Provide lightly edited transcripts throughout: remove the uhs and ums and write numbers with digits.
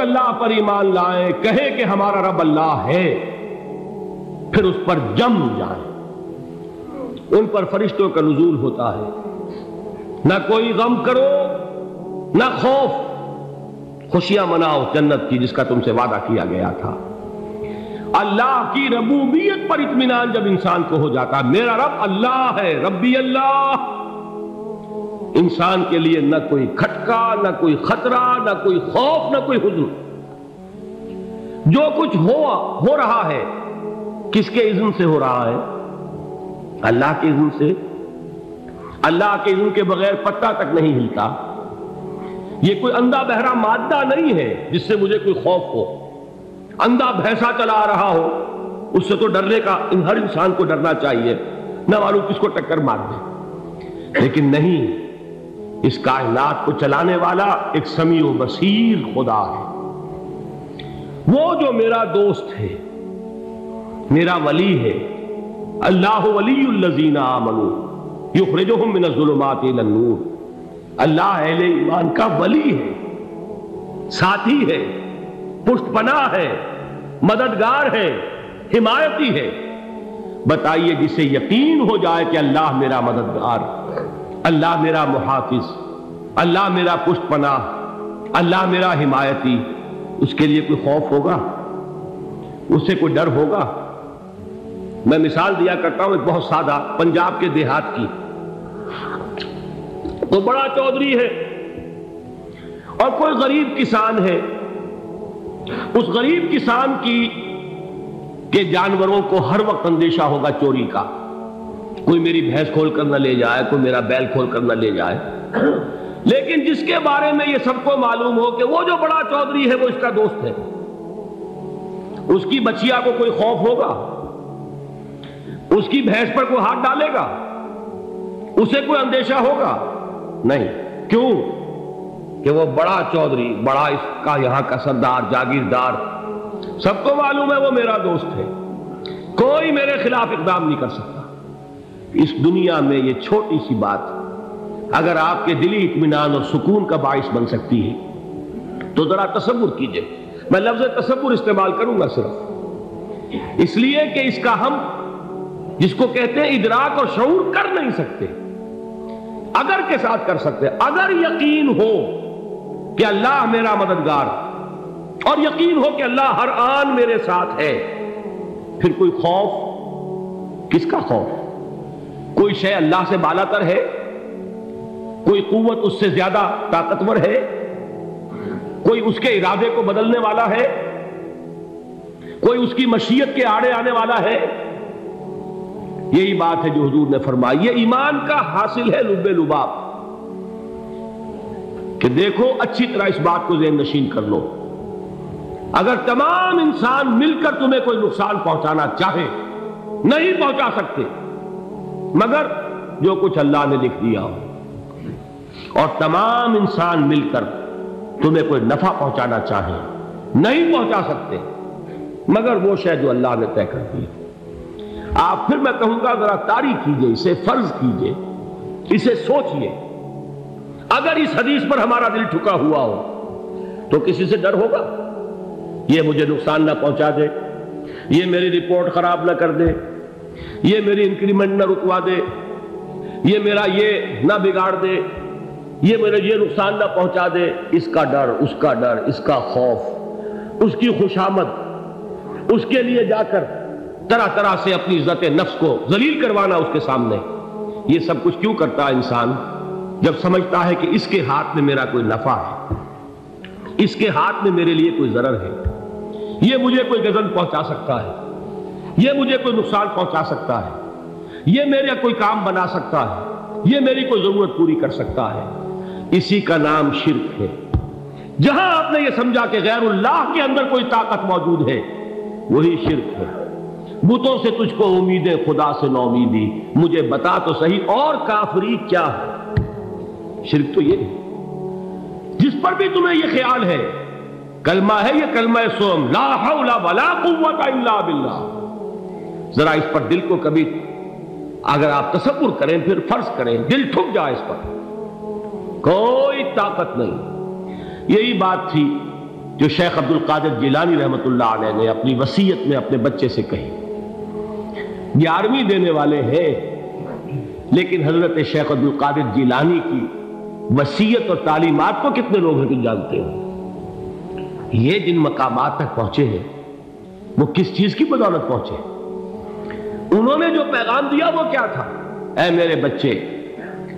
اللہ پر ایمان لائیں، کہیں کہ ہمارا رب اللہ ہے، پھر اس پر جم جائیں، ان پر فرشتوں کا نزول ہوتا ہے، نہ کوئی غم کرو نہ خوف، خوشیاں مناؤ جنت کی جس کا تم سے وعدہ کیا گیا تھا۔ اللہ کی ربوبیت پر اطمینان جب انسان کو ہو جاتا، میرا رب اللہ ہے، ربی اللہ، انسان کے لیے نہ کوئی کھٹکا، نہ کوئی خطرہ، نہ کوئی خوف، نہ کوئی حزن۔ جو کچھ ہو رہا ہے کس کے اذن سے ہو رہا ہے؟ اللہ کے اذن سے۔ اللہ کے اذن کے بغیر پتا تک نہیں ہلتا۔ یہ کوئی اندھا بہرا مادہ نہیں ہے جس سے مجھے کوئی خوف ہو۔ اندھا بھینسا چلا رہا ہو اس سے تو ڈرنے کا ہر انسان کو ڈرنا چاہیے، نہ معلوم کس کو ٹکر مار دے، لیکن نہیں، اس کائنات کو چلانے والا ایک سمیع و بصیر خدا ہے۔ وہ جو میرا دوست ہے، میرا ولی ہے، اللہ ولی الذین آمنوا یخرجہم من الظلمات الی النور، اللہ اہل ایمان کا ولی ہے، ساتھی ہے، پشت پناہ ہے، مددگار ہے، حمایتی ہے۔ بتائیے جسے یقین ہو جائے کہ اللہ میرا مددگار، اللہ میرا محافظ، اللہ میرا پشت پناہ، اللہ میرا حمایتی، اس کے لیے کوئی خوف ہوگا؟ اس سے کوئی ڈر ہوگا؟ میں مثال دیا کرتا ہوں ایک بہت سادہ، پنجاب کے دیہات کی۔ تو بڑا چودھری ہے اور کوئی غریب کسان ہے، اس غریب کسان کے جانوروں کو ہر وقت اندیشہ ہوگا چوری کا، کوئی میری بھینس کھول کر نہ لے جائے، کوئی میرا بیل کھول کر نہ لے جائے۔ لیکن جس کے بارے میں یہ سب کو معلوم ہو کہ وہ جو بڑا چودھری ہے وہ اس کا دوست ہے، اس کی بچیا کو کوئی خوف ہوگا؟ اس کی بھینس پر کوئی ہاتھ ڈالے گا؟ اسے کوئی اندیشہ ہوگا؟ نہیں۔ کیوں؟ کہ وہ بڑا چودھری، بڑا اس کا یہاں کا سردار، جاگیردار، سب کو معلوم ہے وہ میرا دوست ہے، کوئی میرے خلاف اقدام نہیں کر سکتا۔ اس دنیا میں یہ چھوٹی سی بات اگر آپ کے دلی اطمینان اور سکون کا باعث بن سکتی ہے تو ذرا تصور کیجئے۔ میں لفظ تصور استعمال کروں گا صرف اس لیے کہ اس کا ہم جس کو کہتے ہیں ادراک اور شعور کر نہیں سکتے، اگر کے ساتھ کر سکتے۔ اگر یقین ہو کہ اللہ میرا مددگار اور یقین ہو کہ اللہ ہر آن میرے ساتھ ہے، پھر کوئی خوف؟ کس کا خوف؟ کوئی شے اللہ سے بالاتر ہے؟ کوئی قوت اس سے زیادہ طاقتور ہے؟ کوئی اس کے ارادے کو بدلنے والا ہے؟ کوئی اس کی مشیت کے آڑے آنے والا ہے؟ یہی بات ہے جو حضور نے فرمائی۔ یہ ایمان کا حاصل ہے لب لباب، کہ دیکھو اچھی طرح اس بات کو ذہن نشین کر لو، اگر تمام انسان مل کر تمہیں کوئی نقصان پہنچانا چاہے نہیں پہنچا سکتے، مگر جو کچھ اللہ نے لکھ دیا ہو، اور تمام انسان مل کر تمہیں کوئی نفع پہنچانا چاہے نہیں پہنچا سکتے، مگر وہ شے جو اللہ نے طے کر دی۔ آپ پھر میں کہوں گا ذرا طاری کیجئے، اسے فرض کیجئے، اسے سوچئے۔ اگر اس حدیث پر ہمارا دل ٹھکا ہوا ہو تو کسی سے ڈر ہوگا؟ یہ مجھے نقصان نہ پہنچا دے، یہ میری رپورٹ خراب نہ کر دے، یہ میری انکریمنٹ نہ رکوا دے، یہ میرا یہ نہ بگاڑ دے، یہ میرا یہ نقصان نہ پہنچا دے۔ اس کا ڈر، اس کا ڈر، اس کا خوف، اس کی خوشامد، اس کے لیے جا کر طرح طرح سے اپنی عزت نفس کو ذلیل کروانا اس کے سامنے، یہ سب کچھ کیوں کرتا ہے انسان؟ جب سمجھتا ہے کہ اس کے ہاتھ میں میرا کوئی نفع ہے، اس کے ہاتھ میں میرے لیے کوئی ضرر ہے، یہ مجھے کوئی غضب پہنچا سکتا ہے، یہ مجھے کوئی نقصان پہنچا سکتا ہے، یہ میرا کوئی کام بنا سکتا ہے، یہ میری کوئی ضرورت پوری کر سکتا ہے، اسی کا نام شرک ہے۔ جہاں آپ نے یہ سمجھا کہ غیر اللہ کے اندر کوئی طاقت موجود ہے، وہی شرک ہے۔ بتوں سے تجھ کو امیدیں، خدا سے نو امیدی، مجھے بتا تو صحیح اور کافری کیا ہے؟ شرک تو یہ ہے۔ جس پر بھی تمہیں یہ خیال ہے، کلمہ ہے یہ کلمہ سوم، لا حول ولا قوت الا باللہ، ذرا اس پر دل کو کبھی اگر آپ تصور کریں، پھر فرض کریں، دل ٹھک جائے اس پر، کوئی طاقت نہیں۔ یہی بات تھی جو شیخ عبد القادر جیلانی رحمۃ اللہ علیہ نے اپنی وصیت میں اپنے بچے سے کہی. 11ویں دینے والے ہیں، لیکن حضرت شیخ عبد القادر جیلانی کی وصیت اور تعلیمات کو کتنے لوگ ہیں کہ جانتے ہو؟ یہ جن مقامات تک پہنچے ہیں وہ کس چیز کی بدولت پہنچے؟ انہوں نے جو پیغام دیا وہ کیا تھا؟ اے میرے بچے،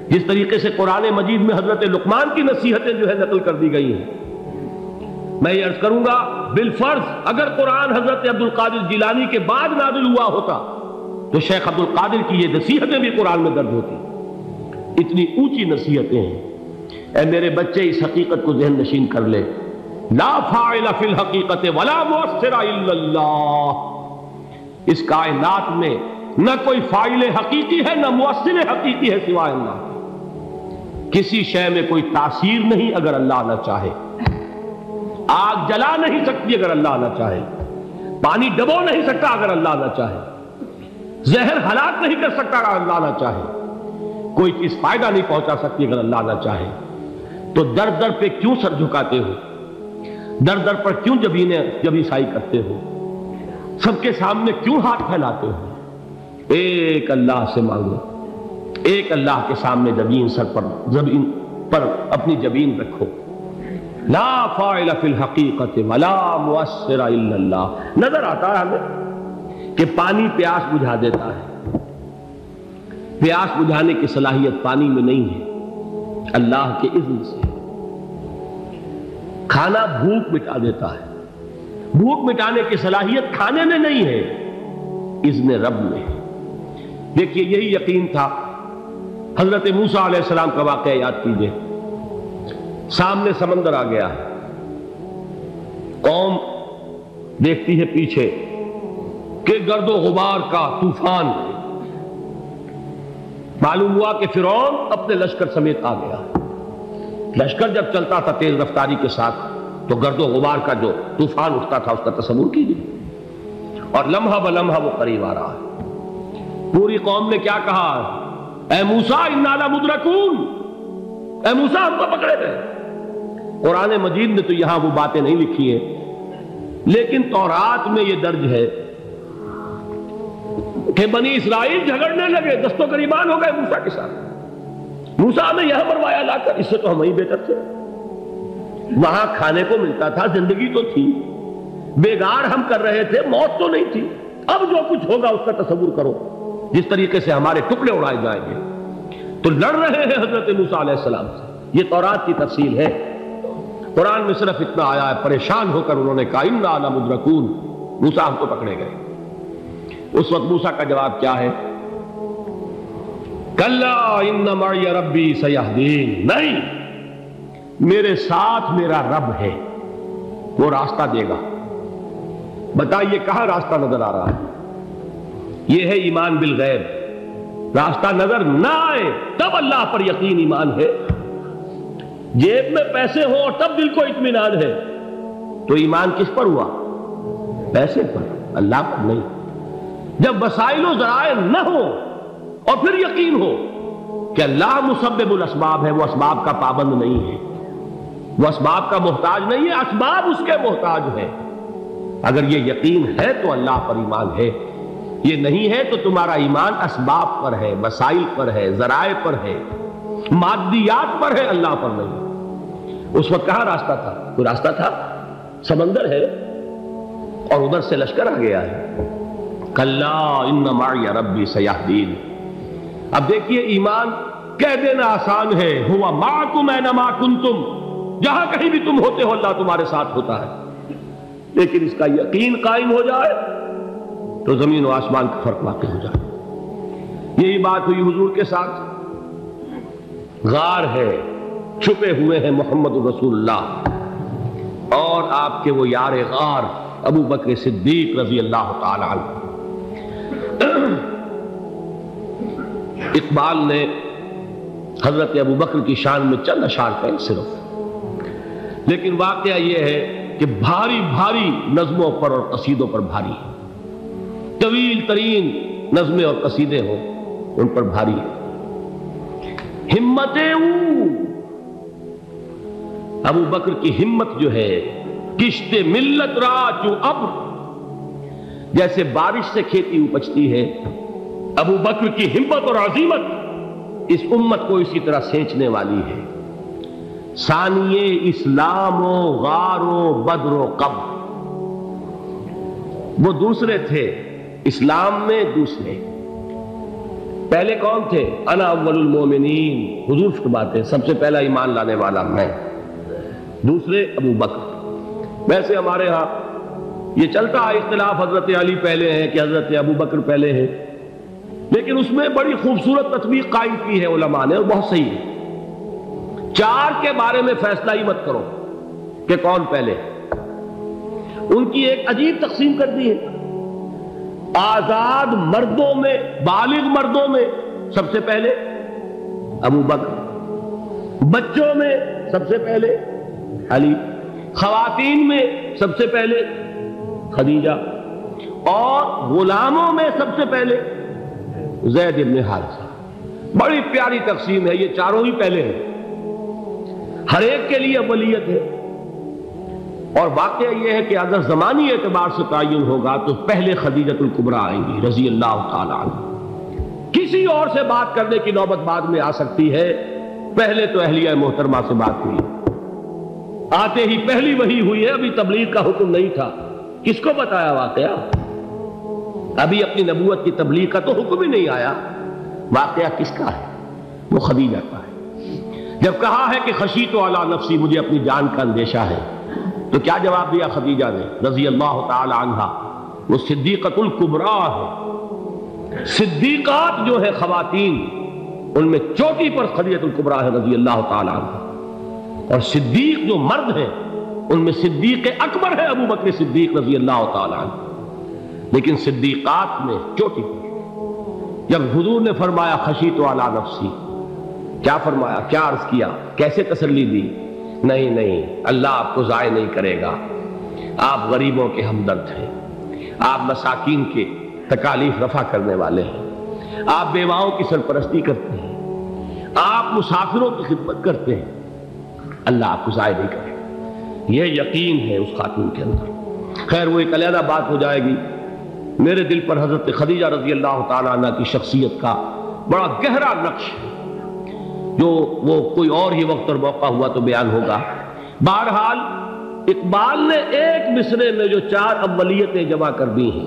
جس طریقے سے قرآن مجید میں حضرت لقمان کی نصیحتیں جو ہے نقل کر دی گئی ہیں، میں یہ عرض کروں گا بالفرض اگر قرآن حضرت عبد القادر جیلانی کے بعد نازل ہوا ہوتا تو شیخ عبد القادر کی یہ نصیحتیں بھی قرآن میں درج ہوتی. اتنی اونچی نصیحتیں ہیں. اے میرے بچے، اس حقیقت کو ذہن نشین کر لے، لا فاعل فی الحقیقت ولا مؤثر الا اللہ. اس کائنات میں نہ کوئی فاعل حقیقی ہے نہ مؤثر حقیقی ہے سوائے اللہ. کسی شے میں کوئی تاثیر نہیں اگر اللہ نہ چاہے. آگ جلا نہیں سکتی اگر اللہ نہ چاہے. پانی ڈبو نہیں سکتا اگر اللہ نہ چاہے. زہر ہلاک نہیں کر سکتا اگر اللہ نہ چاہے. کوئی چیز فائدہ نہیں پہنچا سکتی اگر اللہ نہ چاہے. تو در در پہ کیوں سر جھکاتے ہو؟ در در پر کیوں جبیں سائی کرتے ہو؟ سب کے سامنے کیوں ہاتھ پھیلاتے ہو؟ ایک اللہ سے مانگو. ایک اللہ کے سامنے زمین پر اپنی جبین رکھو. لا فاعل فی الحقیقت ولا مؤثر الا اللہ. نظر آتا ہے ہمیں کہ پانی پیاس بجھا دیتا ہے. پیاس بجھانے کی صلاحیت پانی میں نہیں ہے، اللہ کے اذن سے. کھانا بھوک مٹا دیتا ہے. بھوک مٹانے کی صلاحیت کھانے میں نہیں ہے، اذن رب میں. دیکھیے یہی یقین تھا. حضرت موسیٰ علیہ السلام کا واقعہ یاد کیجئے. سامنے سمندر آ گیا ہے. قوم دیکھتی ہے پیچھے کہ گرد و غبار کا طوفان. معلوم ہوا کہ فرعون اپنے لشکر سمیت آ گیا. لشکر جب چلتا تھا تیز رفتاری کے ساتھ تو گرد و غبار کا جو طوفان اٹھتا تھا اس کا تصور کیجیے. اور لمحہ بلمحہ وہ قریب آ رہا ہے. پوری قوم نے کیا کہا؟ اے موسیٰ انا لمدرکون. اے موسیٰ ہم کو پکڑے گئے. قرآن مجید نے تو یہاں وہ باتیں نہیں لکھی ہیں، لیکن تورات میں یہ درج ہے کہ بنی اسرائیل جھگڑنے لگے، دست و گریبان ہو گئے موسیٰ کے ساتھ. موسیٰ ہمیں یہاں مروایا لا کر، اس سے تو ہم ہی بہتر تھے. وہاں کھانے کو ملتا تھا، زندگی تو تھی، بیگار ہم کر رہے تھے، موت تو نہیں تھی. اب جو کچھ ہوگا اس کا تصور کرو، جس طریقے سے ہمارے ٹکڑے اڑائے جائیں گے. تو لڑ رہے ہیں حضرت موسیٰ علیہ السلام سے. یہ تورات کی تفصیل ہے. قرآن میں صرف اتنا آیا ہے، پریشان ہو کر انہوں نے کہا انا لمدرکون. موسیٰ ہم کو پکڑے گئے. اس وقت موسیٰ کا جواب کیا ہے؟ کلا ان معی ربی سیہدین. نہیں، میرے ساتھ میرا رب ہے، وہ راستہ دے گا. بتائیے کہاں راستہ نظر آ رہا ہے؟ یہ ہے ایمان بالغیب. راستہ نظر نہ آئے تب اللہ پر یقین ایمان ہے. جیب میں پیسے ہوں اور تب دل کو اطمینان ہے تو ایمان کس پر ہوا؟ پیسے پر، اللہ پر نہیں. جب وسائل و ذرائع نہ ہو اور پھر یقین ہو کہ اللہ مسبب الاسباب ہے، وہ اسباب کا پابند نہیں ہے، وہ اسباب کا محتاج نہیں ہے، اسباب اس کے محتاج ہے. اگر یہ یقین ہے تو اللہ پر ایمان ہے. یہ نہیں ہے تو تمہارا ایمان اسباب پر ہے، وسائل پر ہے، ذرائع پر ہے، مادیات پر ہے، اللہ پر نہیں. اس وقت کہاں راستہ تھا؟ کوئی راستہ تھا؟ سمندر ہے اور ادھر سے لشکر آ گیا ہے. کلا ان معی ربی سیہدین. اب دیکھیے ایمان کہہ دینا آسان ہے، ہوا معکم اینما کنتم. جہاں کہیں بھی تم ہوتے ہو اللہ تمہارے ساتھ ہوتا ہے. لیکن اس کا یقین قائم ہو جائے تو زمین و آسمان کا فرق واقع ہو جائے. یہی بات ہوئی حضور کے ساتھ. غار ہے، چھپے ہوئے ہیں محمد رسول اللہ اور آپ کے وہ یار غار ابو بکر صدیق رضی اللہ تعالی عنہ. اقبال نے حضرت ابو بکر کی شان میں چند اشعار کہیں صرف، لیکن واقعہ یہ ہے کہ بھاری بھاری نظموں پر اور قصیدوں پر بھاری ہے. طویل ترین نظمیں اور قصیدے ہوں ان پر بھاری ہے. ہمتیں ابو بکر کی ہمت جو ہے کشت ملت را چو ابر، جیسے بارش سے کھیتی اپجتی ہے، ابو بکر کی ہمت اور عزیمت اس امت کو اسی طرح سینچنے والی ہے۔ ثانیے اسلام و غار و بدر و قبر، وہ دوسرے تھے اسلام میں، دوسرے پہلے کون تھے؟ انا اول المومنین، حضور فرماتے ہیں سب سے پہلا ایمان لانے والا میں، دوسرے ابو بکر۔ ویسے ہمارے ہاں یہ چلتا ہے اختلاف، حضرت علی پہلے ہیں کہ حضرت ابو بکر پہلے ہیں، لیکن اس میں بڑی خوبصورت تطبیق قائم کی ہے علماء نے، اور بہت صحیح ہے۔ چار کے بارے میں فیصلہ ہی مت کرو کہ کون پہلے، ان کی ایک عجیب تقسیم کر دی ہے۔ آزاد مردوں میں، بالغ مردوں میں سب سے پہلے ابو بکر، بچوں میں سب سے پہلے علی، خواتین میں سب سے پہلے خدیجہ، اور غلاموں میں سب سے پہلے زید بن حارثہ۔ بڑی پیاری تقسیم ہے، یہ چاروں ہی پہلے ہیں، ہر ایک کے لیے اولیت ہے۔ اور واقعہ یہ ہے کہ اگر زمانی اعتبار سے تعین ہوگا تو پہلے خدیجۃ الکبریٰ آئیں گی رضی اللہ تعالی عنہ، کسی اور سے بات کرنے کی نوبت بعد میں آ سکتی ہے، پہلے تو اہلیہ محترمہ سے بات ہوئی، آتے ہی پہلی وحی ہوئی ہے، ابھی تبلیغ کا حکم نہیں تھا، کس کو بتایا واقعہ؟ ابھی اپنی نبوت کی تبلیغ کا تو حکم ہی نہیں آیا، واقعہ کس کا ہے؟ وہ خدیجہ کا ہے۔ جب کہا ہے کہ خشیت علی نفسی، مجھے اپنی جان کا اندیشہ ہے، تو کیا جواب دیا خدیجہ نے رضی اللہ تعالی عنہا؟ وہ صدیقۃ الکبریٰ ہے، صدیقات جو ہے خواتین ان میں چوٹی پر خدیجۃ الکبریٰ ہے رضی اللہ تعالی عنہا، اور صدیق جو مرد ہیں ان میں صدیق اکبر ہے ابو بکر صدیق رضی اللہ تعالی عنہ، لیکن صدیقات میں چوٹی پر۔ جب حضور نے فرمایا خشیت علی نفسی، کیا فرمایا، کیا عرض کیا، کیسے تسلی دی؟ نہیں نہیں، اللہ آپ کو ضائع نہیں کرے گا، آپ غریبوں کے ہمدرد ہیں، آپ مساکین کے تکالیف رفع کرنے والے ہیں، آپ بیواؤں کی سرپرستی کرتے ہیں، آپ مسافروں کی خدمت کرتے ہیں، اللہ آپ کو ضائع نہیں کرے گا۔ یہ یقین ہے اس خاتون کے اندر۔ خیر وہ ایک علیحدہ بات ہو جائے گی۔ میرے دل پر حضرت خدیجہ رضی اللہ تعالی عنہ کی شخصیت کا بڑا گہرا نقش ہے، جو وہ کوئی اور ہی وقت اور موقع ہوا تو بیان ہوگا۔ بہرحال اقبال نے ایک مصرے میں جو چار اولیتیں جمع کر دی ہیں،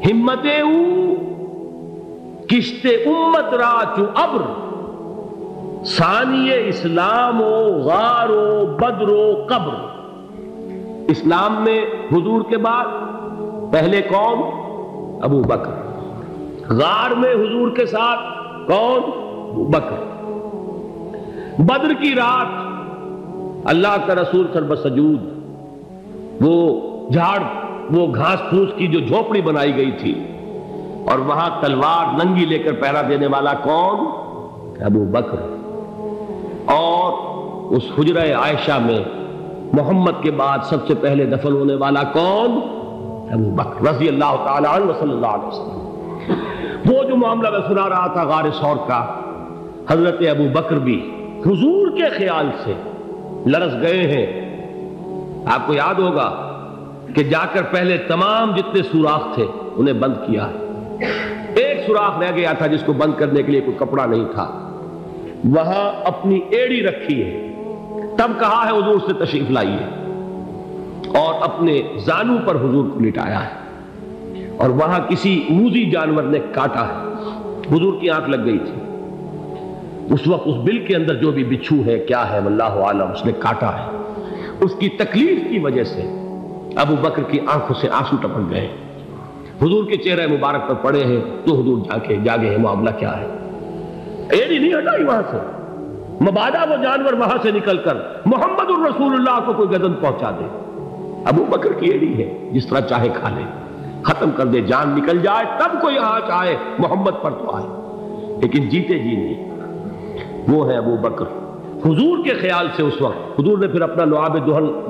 ہمت او کشت امت را چو ابر، ثانی اسلام و غار و بدر و قبر۔ اسلام میں حضور کے بعد پہلے کون؟ ابو بکر۔ غار میں حضور کے ساتھ کون؟ ابو بکر۔ بدر کی رات اللہ کا رسول سر بسجود، وہ جھاڑ، وہ گھاس پھوس کی جو جھوپڑی بنائی گئی تھی، اور وہاں تلوار ننگی لے کر پہرا دینے والا کون؟ ابو بکر۔ اور اس حجرہ عائشہ میں محمد کے بعد سب سے پہلے دفن ہونے والا کون؟ ابو بکر رضی اللہ تعالی عنہ صلی اللہ علیہ وسلم۔ وہ جو معاملہ میں سنا رہا تھا غار ثور کا، حضرت ابو بکر بھی حضور کے خیال سے لرز گئے ہیں۔ آپ کو یاد ہوگا کہ جا کر پہلے تمام جتنے سوراخ تھے انہیں بند کیا، ایک سوراخ رہ گیا تھا جس کو بند کرنے کے لیے کوئی کپڑا نہیں تھا، وہاں اپنی ایڑی رکھی ہے، تب کہا ہے حضور سے تشریف لائیے، اور اپنے زانو پر حضور کو لٹایا ہے، اور وہاں کسی موذی جانور نے کاٹا ہے، حضور کی آنکھ لگ گئی تھی، اس وقت اس بل کے اندر جو بھی بچھو ہے کیا ہے واللہ عالم، اس نے کاٹا ہے، اس کی تکلیف کی وجہ سے ابو بکر کی آنکھوں سے آنسو ٹپک گئے، حضور کے چہرے مبارک پر پڑے ہیں، تو حضور جاگے ہیں، معاملہ کیا ہے؟ ایڑی نہیں ہٹائی وہاں سے، مبادا وہ جانور وہاں سے نکل کر محمد الرسول اللہ کو کوئی گدن پہنچا دے، ابو بکر کی ایڑی ہے، جس طرح چاہے کھا لے، ختم کر دے، جان نکل جائے تب کوئی آنچ آئے، محمد پر تو آئے، لیکن جیتے جی نہیں۔ وہ ہے ابو بکر حضور کے خیال سے۔ اس وقت حضور نے پھر اپنا لعاب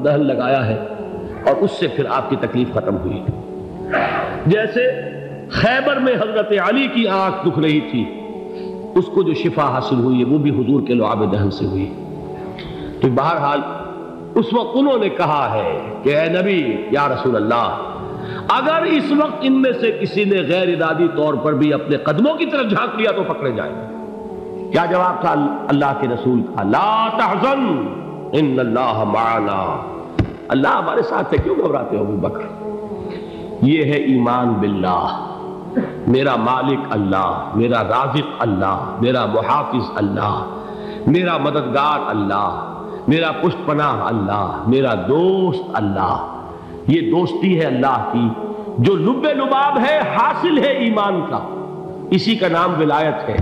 دہن لگایا ہے، اور اس سے پھر آپ کی تکلیف ختم ہوئی۔ جیسے خیبر میں حضرت علی کی آنکھ دکھ رہی تھی، اس کو جو شفا حاصل ہوئی ہے وہ بھی حضور کے لعاب دہن سے ہوئی۔ تو بہرحال اس وقت انہوں نے کہا ہے کہ اے نبی یا رسول اللہ، اگر اس وقت ان میں سے کسی نے غیر ارادی طور پر بھی اپنے قدموں کی طرف جھانک لیا تو پکڑے جائیں گے۔ کیا جواب تھا اللہ کے رسول کا؟ لا تحزن ان اللہ معنا، اللہ ہمارے ساتھ ہے، کیوں گھبراتے ہو ابو بکر؟ یہ ہے ایمان باللہ، میرا مالک اللہ، میرا رازق اللہ، میرا محافظ اللہ، میرا مددگار اللہ، میرا پشت پناہ اللہ، میرا دوست اللہ۔ یہ دوستی ہے اللہ کی جو لب لباب ہے، حاصل ہے ایمان کا، اسی کا نام ولایت ہے۔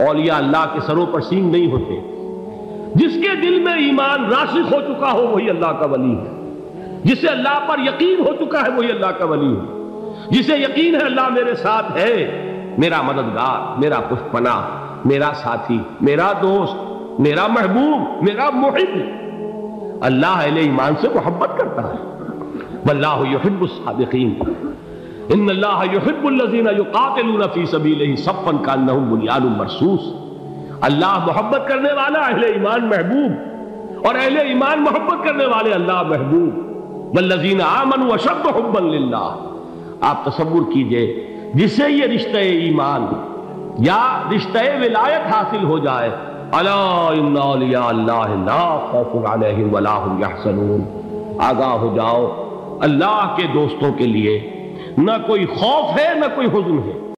اولیاء اللہ کے سروں پر سینگ نہیں ہوتے، جس کے دل میں ایمان راسخ ہو چکا ہو وہی اللہ کا ولی ہے، جسے اللہ پر یقین ہو چکا ہے وہی اللہ کا ولی ہے، جسے یقین ہے اللہ میرے ساتھ ہے، میرا مددگار، میرا پشت پناہ، میرا ساتھی، میرا دوست، میرا محبوب، میرا محب۔ اللہ اہل ایمان سے محبت کرتا ہے۔ واللہ یحب الصادقین، ان اللہ یحب الذین یقاتلون فی سبیلہ صفا کانہم بنیان مرصوص۔ اللہ محبت کرنے والا، اہل ایمان محبوب، اور اہل ایمان محبت کرنے والے اللہ محبوب۔ والذین آمنوا اشد حبا للہ۔ آپ تصور کیجئے جسے یہ رشتہ ایمان یا رشتہ ولایت حاصل ہو جائے، الا ان اولیاء اللہ لا خوف علیہم ولا هم یحزنون، آگاہ ہو جاؤ، اللہ کے دوستوں کے لیے نہ کوئی خوف ہے نہ کوئی حزن ہے۔